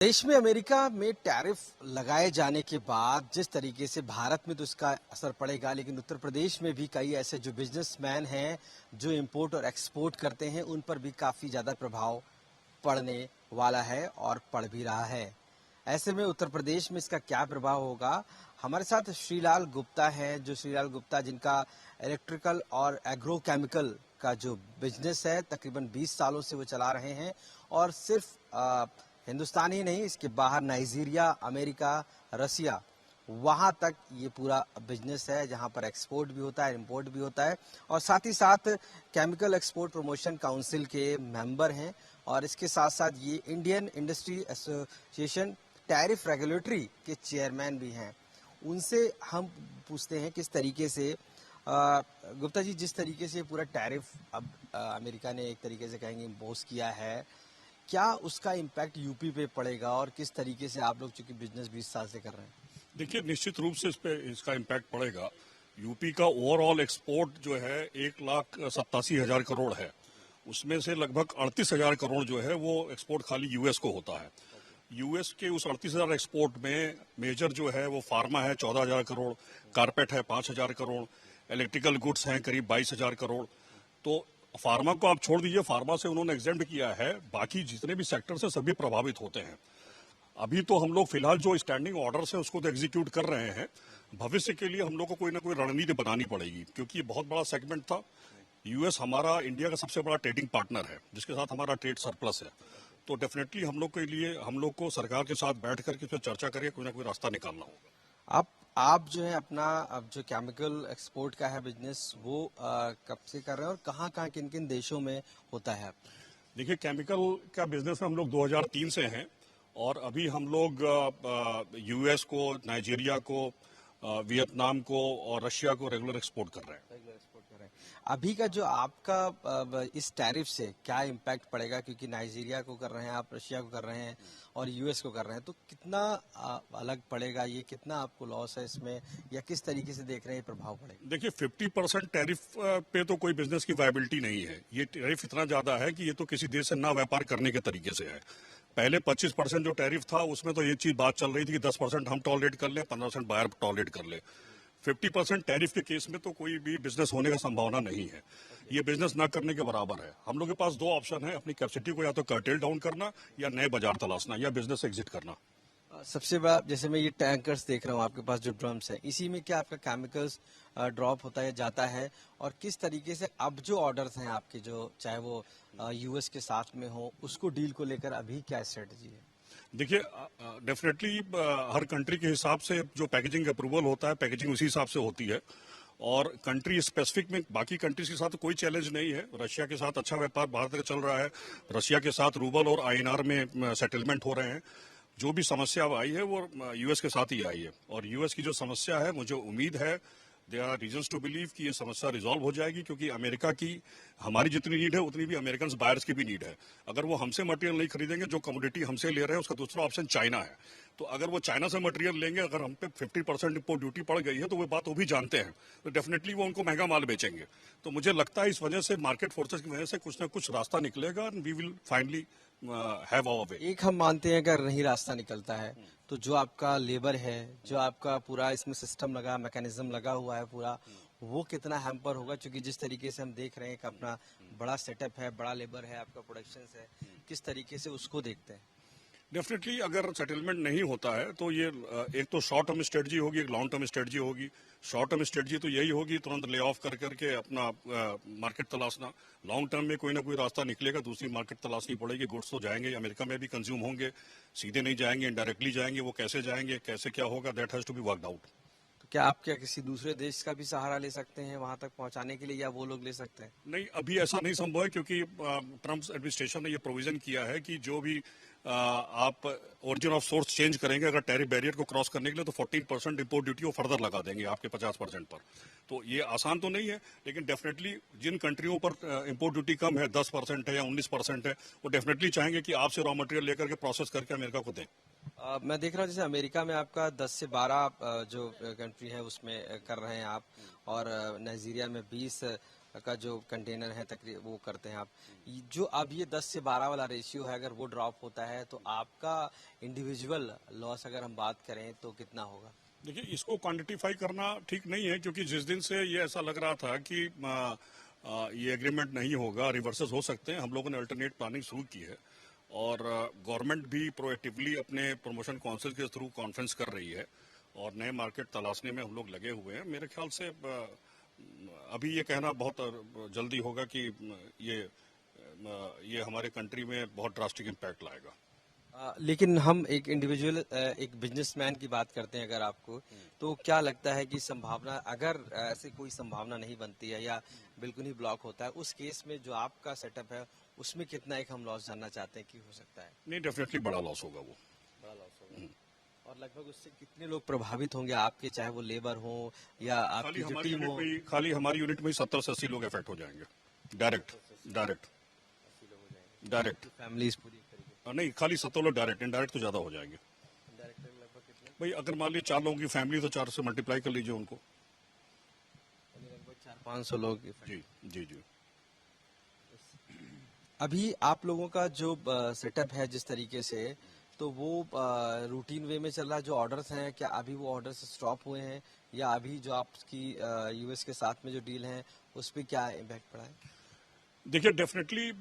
देश में अमेरिका में टैरिफ लगाए जाने के बाद जिस तरीके से भारत में तो इसका असर पड़ेगा, लेकिन उत्तर प्रदेश में भी कई ऐसे जो बिजनेसमैन हैं जो इंपोर्ट और एक्सपोर्ट करते हैं उन पर भी काफ़ी ज़्यादा प्रभाव पड़ने वाला है और पड़ भी रहा है। ऐसे में उत्तर प्रदेश में इसका क्या प्रभाव होगा? हमारे साथ श्रीलाल गुप्ता है, जो श्रीलाल गुप्ता जिनका इलेक्ट्रिकल और एग्रो केमिकल का जो बिजनेस है तकरीबन 20 सालों से वो चला रहे हैं और सिर्फ हिंदुस्तान ही नहीं, इसके बाहर नाइजीरिया, अमेरिका, रसिया, वहाँ तक ये पूरा बिजनेस है जहाँ पर एक्सपोर्ट भी होता है, इंपोर्ट भी होता है और साथ ही साथ केमिकल एक्सपोर्ट प्रमोशन काउंसिल के मेंबर हैं और इसके साथ साथ ये Indian industry association tariff regulatory के चेयरमैन भी हैं। उनसे हम पूछते हैं किस तरीके से गुप्ता जी, जिस तरीके से पूरा टैरिफ अब अमेरिका ने एक तरीके से कहेंगे इम्पोज किया है, क्या उसका इम्पैक्ट यूपी पे पड़ेगा और किस तरीके से आप लोग चूंकि बिजनेस 20 साल से कर रहे हैं? देखिए, निश्चित रूप से इस पे इसका इम्पैक्ट पड़ेगा। यूपी का ओवरऑल एक्सपोर्ट जो है 1,87,000 करोड़ है। उसमें से लगभग 38,000 करोड़ जो है वो एक्सपोर्ट खाली यूएस को होता है। यूएस के उस 38,000 एक्सपोर्ट में मेजर जो है वो फार्मा है 14,000 करोड़, कारपेट है 5,000 करोड़, इलेक्ट्रिकल गुड्स हैं करीब 22,000 करोड़। तो फार्मा को आप छोड़ दीजिए, फार्मा से उन्होंने एग्जेम्प्ट किया है, बाकी जितने भी सेक्टर से सभी प्रभावित होते हैं। अभी तो हम लोग फिलहाल जो स्टैंडिंग ऑर्डर्स है उसको तो एग्जीक्यूट कर रहे हैं। भविष्य के लिए हम लोग को कोई ना कोई रणनीति बनानी पड़ेगी, क्योंकि ये बहुत बड़ा सेगमेंट था। यूएस हमारा इंडिया का सबसे बड़ा ट्रेडिंग पार्टनर है, जिसके साथ हमारा ट्रेड सरप्लस है। तो डेफिनेटली हम लोग के लिए हम लोग को सरकार के साथ बैठ करके इस पर चर्चा करके कोई ना कोई रास्ता निकालना होगा। आप जो है अपना अब जो केमिकल एक्सपोर्ट का है बिजनेस वो कब से कर रहे हैं और कहाँ कहाँ किन किन देशों में होता है? देखिए, केमिकल का बिजनेस में हम लोग 2003 से हैं और अभी हम लोग यूएस को, नाइजीरिया को, वियतनाम को और रशिया को रेगुलर एक्सपोर्ट कर रहे हैं। रेगुलर एक्सपोर्ट कर रहे हैं। अभी का जो आपका इस टैरिफ से क्या इम्पैक्ट पड़ेगा, क्योंकि नाइजीरिया को कर रहे हैं आप, रशिया को कर रहे हैं और यूएस को कर रहे हैं, तो कितना अलग पड़ेगा, ये कितना आपको लॉस है इसमें या किस तरीके से देख रहे हैं ये प्रभाव पड़ेगा? देखिए, 50% टैरिफ पे तो कोई बिजनेस की वायबिलिटी नहीं है। ये टैरिफ इतना ज्यादा है कि ये तो किसी देश से ना व्यापार करने के तरीके से है। पहले 25% जो टैरिफ था उसमें तो ये चीज बात चल रही थी कि 10% हम टॉलरेट कर लें, 15% बायर टॉलरेट कर ले। 50% टैरिफ के केस में तो कोई भी बिजनेस होने का संभावना नहीं है। ये बिजनेस ना करने के बराबर है। हम लोग के पास दो ऑप्शन है, अपनी कैपेसिटी को या तो कर्टेल डाउन करना या नए बाजार तलाशना या बिजनेस एग्जिट करना। सबसे बड़ा, जैसे मैं ये टैंकर्स देख रहा हूँ आपके पास जो ड्रम्स है, इसी में क्या आपका केमिकल्स ड्रॉप होता है, जाता है और किस तरीके से अब जो ऑर्डर्स हैं आपके, जो चाहे वो यूएस के साथ में हो, उसको डील को लेकर अभी क्या स्ट्रेटजी है? देखिए, डेफिनेटली हर कंट्री के हिसाब से जो पैकेजिंग अप्रूवल होता है, पैकेजिंग उसी हिसाब से होती है और कंट्री स्पेसिफिक में बाकी कंट्रीज के साथ कोई चैलेंज नहीं है। रशिया के साथ अच्छा व्यापार भारत का चल रहा है। रशिया के साथ रूबल और आईएनआर में सेटलमेंट हो रहे हैं। जो भी समस्या अब आई है वो यूएस के साथ ही आई है और यूएस की जो समस्या है, मुझे उम्मीद है there are reasons to believe कि ये समस्या रिजॉल्व हो जाएगी, क्योंकि अमेरिका की हमारी जितनी नीड है उतनी भी अमेरिकन बायर्स की भी नीड है। अगर वो हमसे मटेरियल नहीं खरीदेंगे, जो कमोडिटी हमसे ले रहे हैं, उसका दूसरा ऑप्शन चाइना है। तो अगर वो चाइना से मटेरियल लेंगे, अगर हम पे 50% इम्पोर्ट ड्यूटी पड़ गई है तो वो बात वो भी जानते हैं, तो डेफिनेटली वो उनको महंगा माल बेचेंगे। तो मुझे लगता है इस वजह से, मार्केट फोर्सेस की वजह से कुछ ना कुछ रास्ता निकलेगा and we will finally have our way. एक हम मानते हैं अगर नहीं रास्ता निकलता है तो जो आपका लेबर है, जो आपका पूरा इसमें सिस्टम लगा, मैकेनिज्म लगा हुआ है पूरा, वो कितना हैम्पर होगा? क्योंकि जिस तरीके से हम देख रहे हैं कि अपना बड़ा सेटअप है, बड़ा लेबर है, आपका प्रोडक्शन है, किस तरीके से उसको देखते हैं? डेफिनेटली अगर सेटलमेंट नहीं होता है तो ये एक तो शॉर्ट टर्म स्ट्रेटजी होगी, एक लॉन्ग टर्म स्ट्रेटजी होगी। शॉर्ट टर्म स्ट्रेटजी तो यही होगी तुरंत ले ऑफ कर करके अपना मार्केट तलाशना। लॉन्ग टर्म में कोई ना कोई रास्ता निकलेगा, दूसरी मार्केट तलाशनी पड़ेगी। गुड्स तो जाएंगे, अमेरिका में भी कंज्यूम होंगे, सीधे नहीं जाएंगे, इनडायरेक्टली जाएंगे। वो कैसे जाएंगे, कैसे क्या होगा, that has to be worked out. तो क्या आप क्या किसी दूसरे देश का भी सहारा ले सकते हैं वहां तक पहुंचाने के लिए, या वो लोग ले सकते हैं? नहीं, अभी ऐसा नहीं संभव है, क्योंकि ट्रम्प एडमिनिस्ट्रेशन ने ये प्रोविजन किया है कि जो भी आप ओरिजिन ऑफ सोर्स चेंज करेंगे, अगर टैरिफ बैरियर को क्रॉस करने के लिए, तो 14% इम्पोर्ट ड्यूटी वो फर्दर लगा देंगे आपके 50% पर। तो ये आसान तो नहीं है, लेकिन डेफिनेटली जिन कंट्रियों पर इम्पोर्ट ड्यूटी कम है, 10% है या 19% है, वो डेफिनेटली चाहेंगे कि आपसे रॉ मटेरियल लेकर के प्रोसेस करके अमेरिका को दें। मैं देख रहा हूँ जैसे अमेरिका में आपका 10 से 12 जो कंट्री है उसमें कर रहे हैं आप, और नाइजीरिया में 20, का जो कंटेनर है तकरीबन वो करते हैं आप। जो अब ये 10 से 12 वाला रेशियो है, अगर वो ड्रॉप होता है तो आपका इंडिविजुअल लॉस अगर हम बात करें तो कितना होगा? देखिए, इसको क्वांटिफाई करना ठीक नहीं है, क्योंकि जिस दिन से ये ऐसा लग रहा था कि ये एग्रीमेंट नहीं होगा, रिवर्सेस हो सकते हैं, हम लोगों ने अल्टरनेट प्लानिंग शुरू की है और गवर्नमेंट भी प्रोएक्टिवली अपने प्रमोशन काउंसिल के थ्रू कॉन्फ्रेंस कर रही है और नए मार्केट तलाशने में हम लोग लगे हुए हैं। मेरे ख्याल से अभी ये कहना बहुत जल्दी होगा कि ये हमारे कंट्री में बहुत ड्रास्टिक इम्पैक्ट लाएगा। लेकिन हम एक इंडिविजुअल एक बिजनेसमैन की बात करते हैं अगर आपको, तो क्या लगता है कि संभावना, अगर ऐसी कोई संभावना नहीं बनती है या बिल्कुल ही ब्लॉक होता है, उस केस में जो आपका सेटअप है उसमें कितना एक हम लॉस जानना चाहते हैं कि हो सकता है? नहीं, डेफिनेटली बड़ा लॉस होगा वो। बड़ा लॉस होगा। और लगभग उससे कितने लोग प्रभावित होंगे आपके, चाहे वो लेबर हो या आपकी जो टीम हो? खाली हमारी यूनिट में ही 70 से 80 लोग इफेक्ट हो जाएंगे, डायरेक्ट डायरेक्ट डायरेक्ट। फैमिलीज पूरी तरीके नहीं, खाली 70 लोग डायरेक्ट, इनडायरेक्ट तो ज्यादा हो जाएंगे। से डायरेक्टर लगभग कितने? भाई अगर मान लीजिए 4 लोगों की फैमिली, तो 4 से मल्टीप्लाई कर लीजिए उनको। यानी लगभग 400-500 लोग affect। जी जी जी। अभी आप लोगों का जो सेटअप है जिस तरीके से, तो वो रूटीन वे में चल रहा है? जो ऑर्डर्स हैं, क्या अभी वो ऑर्डर्स स्टॉप हुए हैं या अभी जो आपकी यूएस के साथ में जो डील है उस पर क्या इम्पैक्ट पड़ा है? देखिए, डेफिनेटली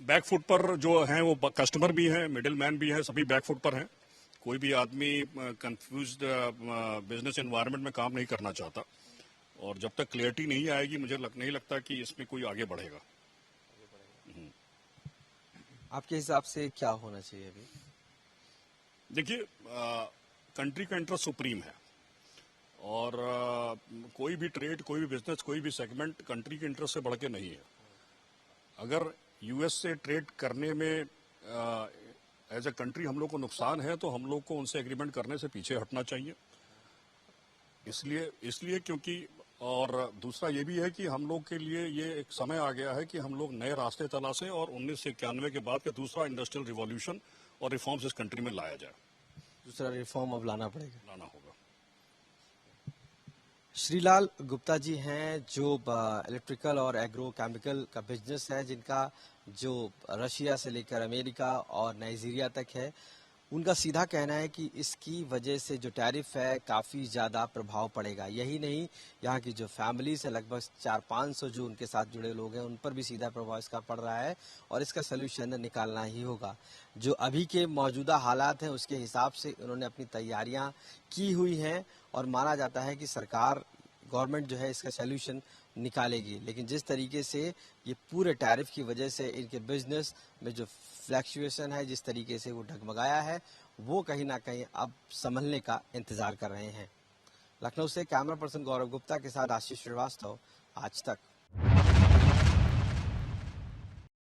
बैक फुट पर जो हैं वो कस्टमर भी हैं, मिडिल मैन भी हैं, सभी बैक फुट पर हैं। कोई भी आदमी कंफ्यूज्ड बिजनेस एनवायरनमेंट में काम नहीं करना चाहता और जब तक क्लियरिटी नहीं आएगी मुझे नहीं लगता कि इसमें कोई आगे बढ़ेगा। आपके हिसाब से क्या होना चाहिए अभी? देखिए, कंट्री का इंटरेस्ट सुप्रीम है और कोई भी ट्रेड, कोई भी बिजनेस, कोई भी सेगमेंट कंट्री के इंटरेस्ट से बढ़ के नहीं है। अगर यूएस से ट्रेड करने में एज ए कंट्री हम लोग को नुकसान है तो हम लोग को उनसे एग्रीमेंट करने से पीछे हटना चाहिए। इसलिए क्योंकि, और दूसरा ये भी है कि हम लोग के लिए ये एक समय आ गया है कि हम लोग नए रास्ते तलाशें और 1991 के बाद का दूसरा इंडस्ट्रियल रिवॉल्यूशन और रिफॉर्म्स इस कंट्री में लाया जाए। दूसरा रिफॉर्म अब लाना पड़ेगा। लाना होगा। श्रीलाल गुप्ता जी हैं जो इलेक्ट्रिकल और एग्रो केमिकल का बिजनेस है, जिनका जो रशिया से लेकर अमेरिका और नाइजीरिया तक है। उनका सीधा कहना है कि इसकी वजह से जो टैरिफ है काफ़ी ज़्यादा प्रभाव पड़ेगा। यही नहीं, यहाँ की जो फैमिलीज है लगभग 400-500 जो उनके साथ जुड़े लोग हैं उन पर भी सीधा प्रभाव इसका पड़ रहा है और इसका सलूशन निकालना ही होगा। जो अभी के मौजूदा हालात हैं उसके हिसाब से उन्होंने अपनी तैयारियां की हुई हैं और माना जाता है कि सरकार, गवर्नमेंट जो है इसका सलूशन निकालेगी। लेकिन जिस तरीके से ये पूरे टैरिफ की वजह से इनके बिजनेस में जो फ्लैक्चुएशन है, जिस तरीके से वो डगमगाया है, वो कहीं ना कहीं अब संभलने का इंतजार कर रहे हैं। लखनऊ से कैमरा पर्सन गौरव गुप्ता के साथ आशीष श्रीवास्तव, आज तक।